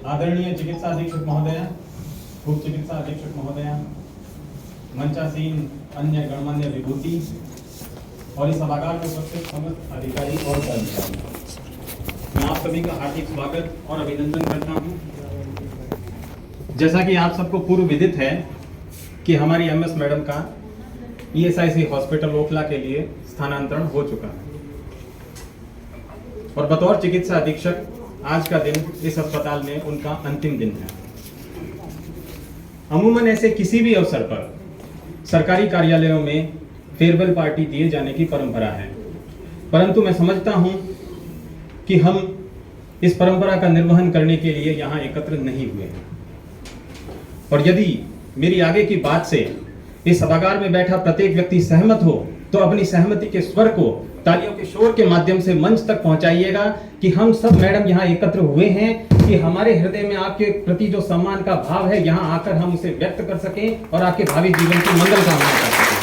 आदरणीय चिकित्सा अधीक्षक महोदय, उप चिकित्सा अधीक्षक महोदय, मंचासीन अन्य गणमान्य विभूति और इस सभागार में उपस्थित समस्त अधिकारी और कर्मचारी, मैं आप सभी का हार्दिक स्वागत और अभिनंदन करता हूं। जैसा कि आप सबको पूर्व विदित है कि हमारी एमएस मैडम का ईएसआईसी हॉस्पिटल ओखला के लिए स्थानांतरण हो चुका है और बतौर चिकित्सा अधीक्षक आज का दिन इस अस्पताल में उनका अंतिम दिन है। अमूमन ऐसे किसी भी अवसर पर सरकारी कार्यालयों में फेयरवेल पार्टी दिए जाने की परंपरा है, परंतु मैं समझता हूं कि हम इस परंपरा का निर्वहन करने के लिए यहां एकत्र नहीं हुए हैं और यदि मेरी आगे की बात से इस सभागार में बैठा प्रत्येक व्यक्ति सहमत हो तो अपनी सहमति के स्वर को तालियों के शोर के माध्यम से मंच तक पहुंचाइएगा कि हम सब मैडम यहाँ एकत्र हुए हैं कि हमारे हृदय में आपके प्रति जो सम्मान का भाव है यहाँ आकर हम उसे व्यक्त कर सकें और आपके भावी जीवन की मंगल कामना कर सकें।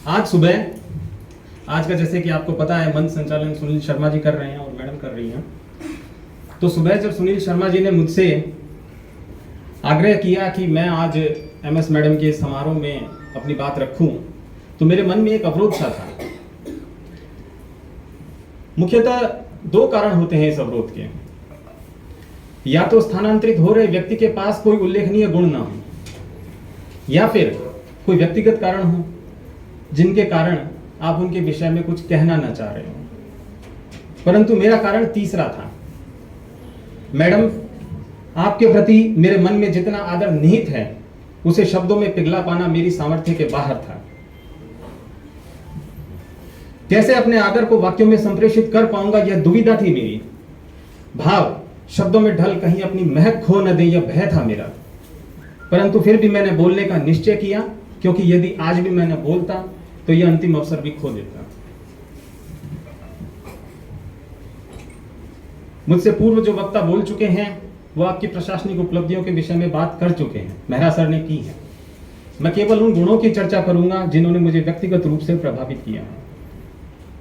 आज सुबह, आज का जैसे कि आपको पता है मंच संचालन सुनील शर्मा जी कर रहे हैं और मैडम कर रही हैं, तो सुबह जब सुनील शर्मा जी ने मुझसे आग्रह किया कि मैं आज एमएस मैडम के समारोह में अपनी बात रखूं, तो मेरे मन में एक अवरोध सा था। मुख्यतः दो कारण होते हैं इस अवरोध के। या तो स्थानांतरित हो रहे व्यक्ति के पास कोई उल्लेखनीय गुण ना हो, या फिर कोई व्यक्तिगत कारण हो जिनके कारण आप उनके विषय में कुछ कहना ना चाह रहे हो। परंतु मेरा कारण तीसरा था। मैडम, आपके प्रति मेरे मन में जितना आदर निहित है उसे शब्दों में पिघला पाना मेरी सामर्थ्य के बाहर था। कैसे अपने आदर को वाक्यों में संप्रेषित कर पाऊंगा यह दुविधा थी मेरी। भाव शब्दों में ढल कहीं अपनी महक खो न दे यह भय था मेरा। परंतु फिर भी मैंने बोलने का निश्चय किया, क्योंकि यदि आज भी मैंने बोलता तो यह अंतिम अवसर भी खो देता। मुझसे पूर्व जो वक्ता बोल चुके हैं वो आपकी प्रशासनिक उपलब्धियों के विषय में बात कर चुके हैं, मेहरा सर ने की है। मैं केवल उन गुणों की चर्चा करूंगा जिन्होंने मुझे व्यक्तिगत रूप से प्रभावित किया है।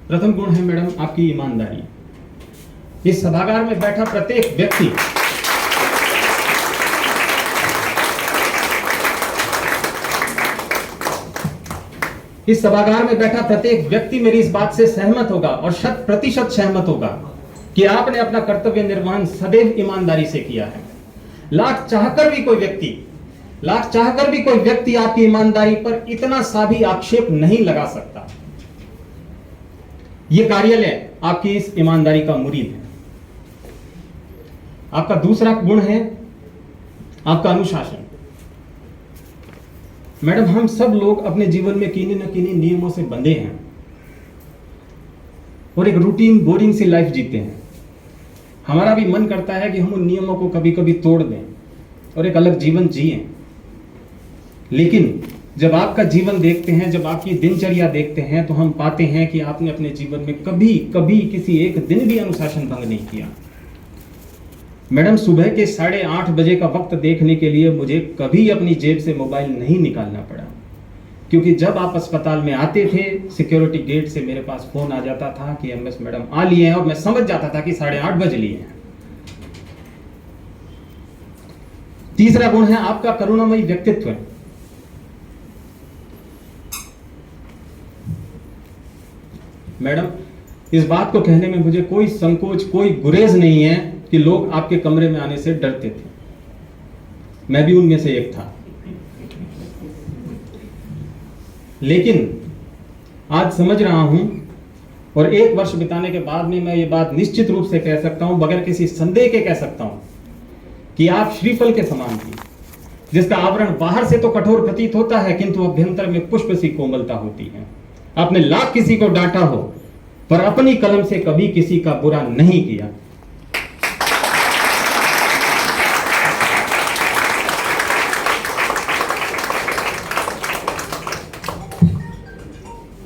प्रथम गुण है मैडम आपकी ईमानदारी। इस सभागार में बैठा प्रत्येक व्यक्ति मेरी इस बात से सहमत होगा और 100% सहमत होगा कि आपने अपना कर्तव्य निर्वहन सदैव ईमानदारी से किया है। लाख चाहकर भी कोई व्यक्ति आपकी ईमानदारी पर इतना सा भी आक्षेप नहीं लगा सकता। यह कार्यालय आपकी इस ईमानदारी का मुरीद है। आपका दूसरा गुण है आपका अनुशासन। मैडम, हम सब लोग अपने जीवन में किन्हीं न किन्हीं नियमों से बंधे हैं और एक रूटीन बोरिंग सी लाइफ जीते हैं। हमारा भी मन करता है कि हम उन नियमों को कभी कभी तोड़ दें और एक अलग जीवन जिएं। लेकिन जब आपका जीवन देखते हैं, जब आपकी दिनचर्या देखते हैं, तो हम पाते हैं कि आपने अपने जीवन में कभी कभी किसी एक दिन भी अनुशासन भंग नहीं किया। मैडम, सुबह के 8:30 बजे का वक्त देखने के लिए मुझे कभी अपनी जेब से मोबाइल नहीं निकालना पड़ा, क्योंकि जब आप अस्पताल में आते थे सिक्योरिटी गेट से मेरे पास फोन आ जाता था कि एमएस मैडम आ लिए हैं और मैं समझ जाता था कि 8:30 बज लिए हैं। तीसरा गुण है आपका करुणामयी व्यक्तित्व। मैडम, इस बात को कहने में मुझे कोई संकोच, कोई गुरेज नहीं है कि लोग आपके कमरे में आने से डरते थे। मैं भी उनमें से एक था। लेकिन आज समझ रहा हूं और 1 वर्ष बिताने के बाद में मैं ये बात निश्चित रूप से कह सकता हूं, बगैर किसी संदेह के कह सकता हूं कि आप श्रीफल के समान थी, जिसका आवरण बाहर से तो कठोर प्रतीत होता है किंतु अभ्यंतर में पुष्प सी कोमलता होती है। आपने लाख किसी को डांटा हो पर अपनी कलम से कभी किसी का बुरा नहीं किया।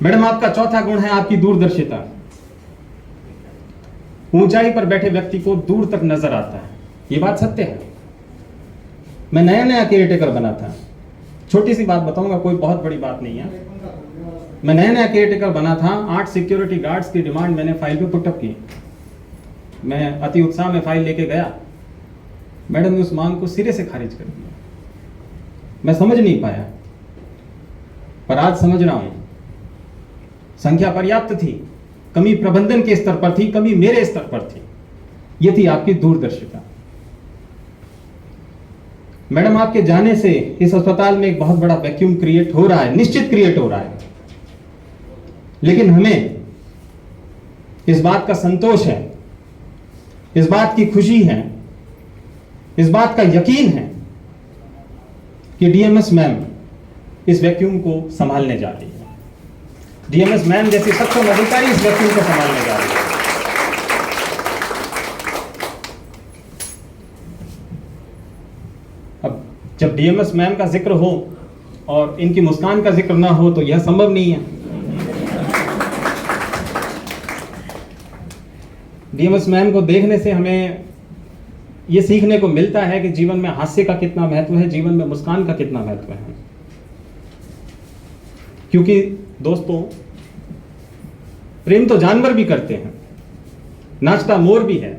मैडम, आपका चौथा गुण है आपकी दूरदर्शिता। ऊंचाई पर बैठे व्यक्ति को दूर तक नजर आता है, ये बात सत्य है। मैं नया नया केयरटेकर बना था। छोटी सी बात बताऊंगा, कोई बहुत बड़ी बात नहीं है। मैं नया नया केयर टेकर बना था, 8 सिक्योरिटी गार्ड्स की डिमांड मैंने फाइल पे पुटअप की। मैं अति उत्साह में फाइल लेके गया, मैडम ने उस मांग को सिरे से खारिज कर दिया। मैं समझ नहीं पाया, पर आज समझ रहा हूं। संख्या पर्याप्त थी, कमी प्रबंधन के स्तर पर थी, कमी मेरे स्तर पर थी। यह थी आपकी दूरदर्शिता। मैडम, आपके जाने से इस अस्पताल में एक बहुत बड़ा वैक्यूम क्रिएट हो रहा है, निश्चित क्रिएट हो रहा है। लेकिन हमें इस बात का संतोष है, इस बात की खुशी है, इस बात का यकीन है कि डीएमएस मैम इस वैक्यूम को संभालने जा रही है। डीएमएस मैम जैसी सक्षम अधिकारी इस वैक्यूम को संभालने जा रही है। अब जब डीएमएस मैम का जिक्र हो और इनकी मुस्कान का जिक्र ना हो तो यह संभव नहीं है। डीएमएस मैम को देखने से हमें यह सीखने को मिलता है कि जीवन में हास्य का कितना महत्व है, जीवन में मुस्कान का कितना महत्व है। क्योंकि दोस्तों, प्रेम तो जानवर भी करते हैं, नाचता मोर भी है,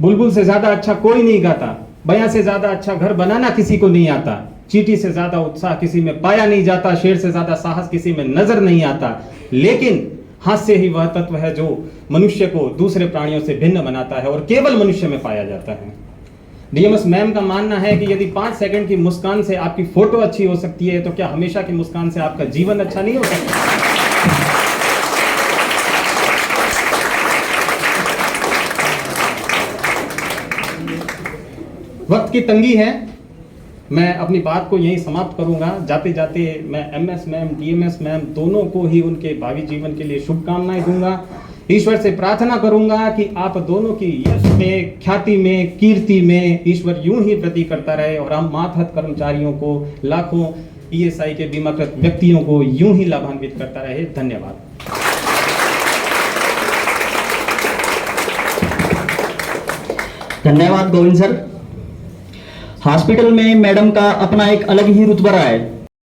बुलबुल से ज्यादा अच्छा कोई नहीं गाता, बयां से ज्यादा अच्छा घर बनाना किसी को नहीं आता, चींटी से ज्यादा उत्साह किसी में पाया नहीं जाता, शेर से ज्यादा साहस किसी में नजर नहीं आता। लेकिन हास्य ही वह तत्व है जो मनुष्य को दूसरे प्राणियों से भिन्न बनाता है और केवल मनुष्य में पाया जाता है। डीएमएस मैम का मानना है कि यदि 5 सेकंड की मुस्कान से आपकी फोटो अच्छी हो सकती है, तो क्या हमेशा की मुस्कान से आपका जीवन अच्छा नहीं हो सकता? वक्त की तंगी है, मैं अपनी बात को यहीं समाप्त करूंगा। जाते जाते मैं एमएस मैम, डीएमएस मैम दोनों को ही उनके भावी जीवन के लिए शुभकामनाएं दूंगा। ईश्वर से प्रार्थना करूंगा कि आप दोनों की यश में, ख्याति में, कीर्ति में ईश्वर यूं ही वृद्धि करता रहे और हम मातहत कर्मचारियों को, लाखों ईएसआई के बीमाकृत व्यक्तियों को यूं ही लाभान्वित करता रहे। धन्यवाद। धन्यवाद गोविंद सर। हॉस्पिटल में मैडम का अपना एक अलग ही रुतबा रहा है।